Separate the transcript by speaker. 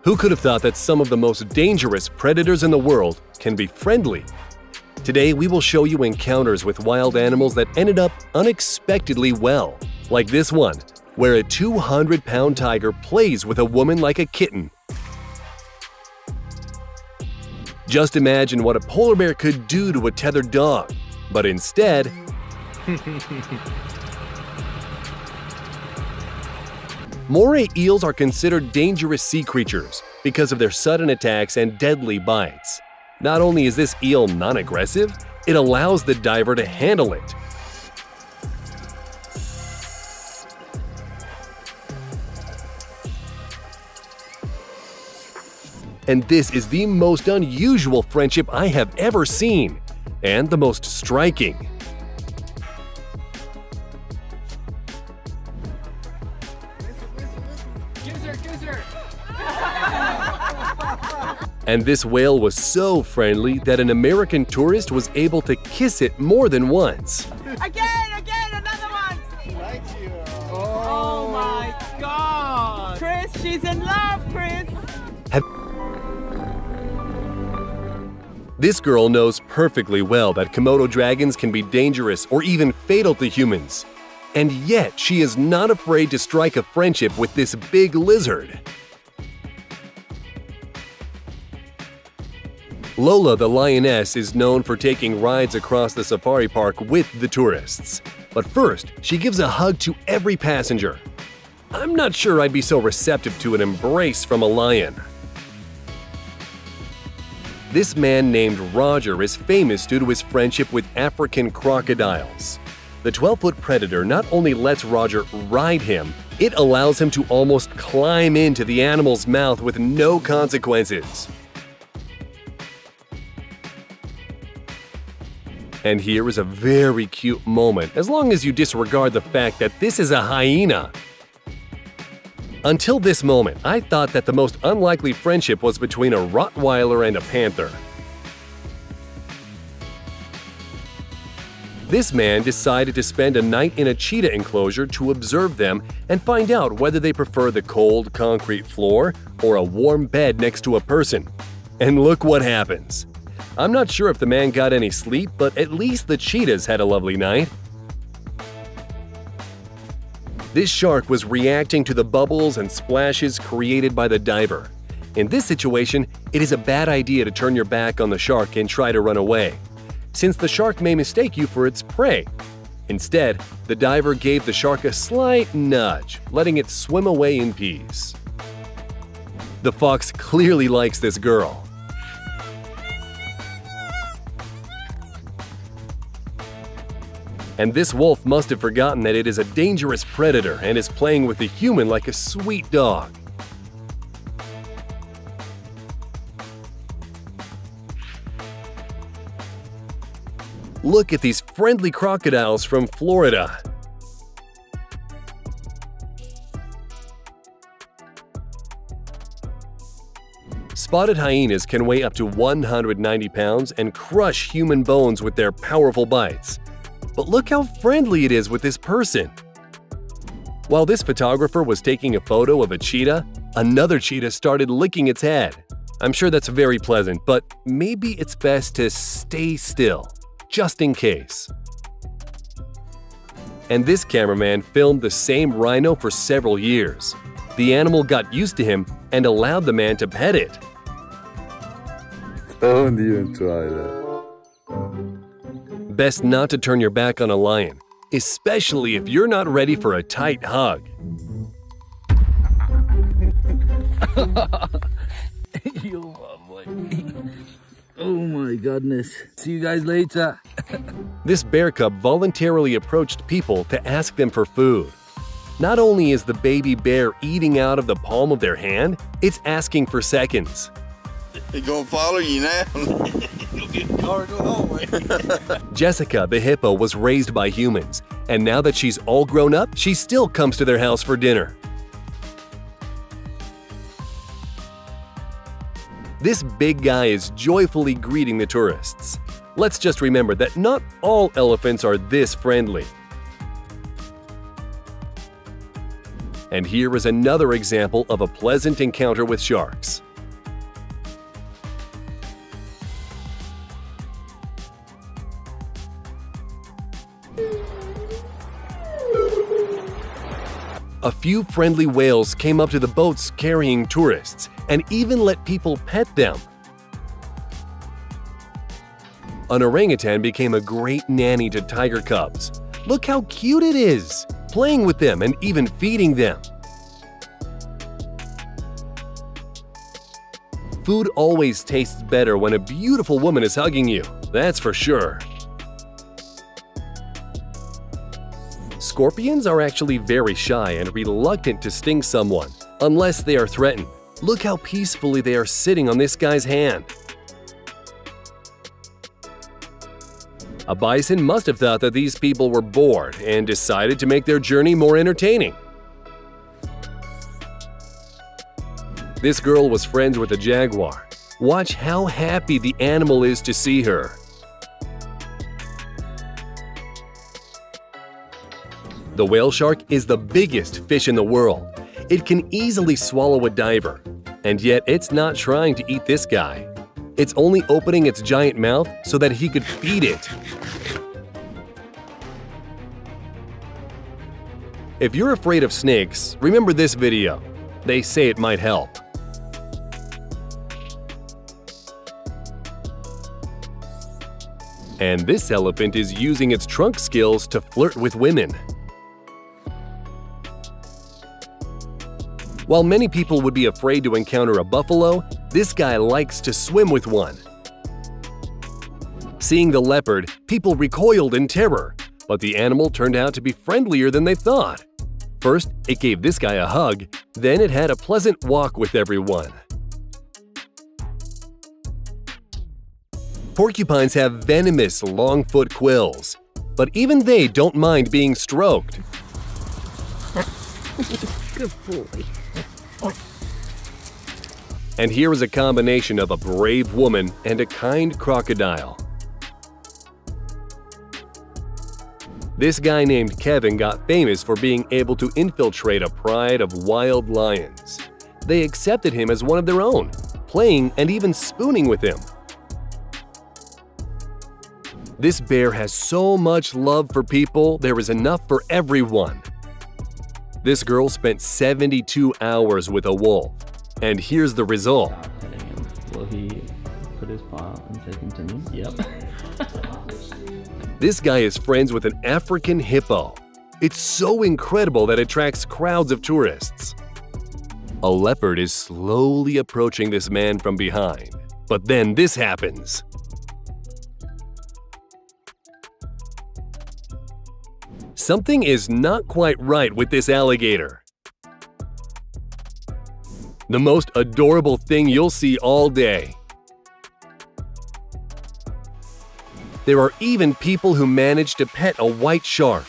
Speaker 1: Who could have thought that some of the most dangerous predators in the world can be friendly? Today, we will show you encounters with wild animals that ended up unexpectedly well, like this one, where a 200-pound tiger plays with a woman like a kitten. Just imagine what a polar bear could do to a tethered dog, but instead… Moray eels are considered dangerous sea creatures because of their sudden attacks and deadly bites. Not only is this eel non-aggressive, it allows the diver to handle it. And this is the most unusual friendship I have ever seen, and the most striking. And this whale was so friendly that an American tourist was able to kiss it more than once.
Speaker 2: Again, another one!
Speaker 3: Thank you.
Speaker 2: Oh my God! Chris, she's in love, Chris!
Speaker 1: This girl knows perfectly well that Komodo dragons can be dangerous or even fatal to humans. And yet, she is not afraid to strike a friendship with this big lizard. Lola the Lioness is known for taking rides across the safari park with the tourists. But first, she gives a hug to every passenger. I'm not sure I'd be so receptive to an embrace from a lion. This man named Roger is famous due to his friendship with African crocodiles. The 12-foot predator not only lets Roger ride him, it allows him to almost climb into the animal's mouth with no consequences. And here is a very cute moment, as long as you disregard the fact that this is a hyena. Until this moment, I thought that the most unlikely friendship was between a Rottweiler and a panther. This man decided to spend a night in a cheetah enclosure to observe them and find out whether they prefer the cold concrete floor or a warm bed next to a person. And look what happens. I'm not sure if the man got any sleep, but at least the cheetahs had a lovely night. This shark was reacting to the bubbles and splashes created by the diver. In this situation, it is a bad idea to turn your back on the shark and try to run away, since the shark may mistake you for its prey. Instead, the diver gave the shark a slight nudge, letting it swim away in peace. The fox clearly likes this girl. And this wolf must have forgotten that it is a dangerous predator and is playing with the human like a sweet dog. Look at these friendly crocodiles from Florida. Spotted hyenas can weigh up to 190 pounds and crush human bones with their powerful bites. But look how friendly it is with this person. While this photographer was taking a photo of a cheetah, another cheetah started licking its head. I'm sure that's very pleasant, but maybe it's best to stay still, just in case. And this cameraman filmed the same rhino for several years. The animal got used to him and allowed the man to pet it.
Speaker 3: Don't even try that.
Speaker 1: Best not to turn your back on a lion, especially if you're not ready for a tight hug.
Speaker 4: You boy. Oh my goodness. See you guys later.
Speaker 1: This bear cub voluntarily approached people to ask them for food. Not only is the baby bear eating out of the palm of their hand, it's asking for seconds.
Speaker 5: He gonna follow you now.
Speaker 1: Jessica, the hippo, was raised by humans, and now that she's all grown up, she still comes to their house for dinner. This big guy is joyfully greeting the tourists. Let's just remember that not all elephants are this friendly. And here is another example of a pleasant encounter with sharks. A few friendly whales came up to the boats carrying tourists and even let people pet them. An orangutan became a great nanny to tiger cubs. Look how cute it is, playing with them and even feeding them. Food always tastes better when a beautiful woman is hugging you, that's for sure. Scorpions are actually very shy and reluctant to sting someone, unless they are threatened. Look how peacefully they are sitting on this guy's hand. A bison must have thought that these people were bored and decided to make their journey more entertaining. This girl was friends with a jaguar. Watch how happy the animal is to see her. The whale shark is the biggest fish in the world. It can easily swallow a diver, and yet it's not trying to eat this guy. It's only opening its giant mouth so that he could feed it. If you're afraid of snakes, remember this video. They say it might help. And this elephant is using its trunk skills to flirt with women. While many people would be afraid to encounter a buffalo, this guy likes to swim with one. Seeing the leopard, people recoiled in terror, but the animal turned out to be friendlier than they thought. First, it gave this guy a hug, then it had a pleasant walk with everyone. Porcupines have venomous long-foot quills, but even they don't mind being stroked.
Speaker 6: Good boy.
Speaker 1: And here is a combination of a brave woman and a kind crocodile. This guy named Kevin got famous for being able to infiltrate a pride of wild lions. They accepted him as one of their own, playing and even spooning with him. This bear has so much love for people, there is enough for everyone. This girl spent 72 hours with a wolf, and here's the result.
Speaker 7: Will he put his paw and say continue? Yep.
Speaker 1: This guy is friends with an African hippo. It's so incredible that it attracts crowds of tourists. A leopard is slowly approaching this man from behind, but then this happens. Something is not quite right with this alligator. The most adorable thing you'll see all day. There are even people who manage to pet a white shark.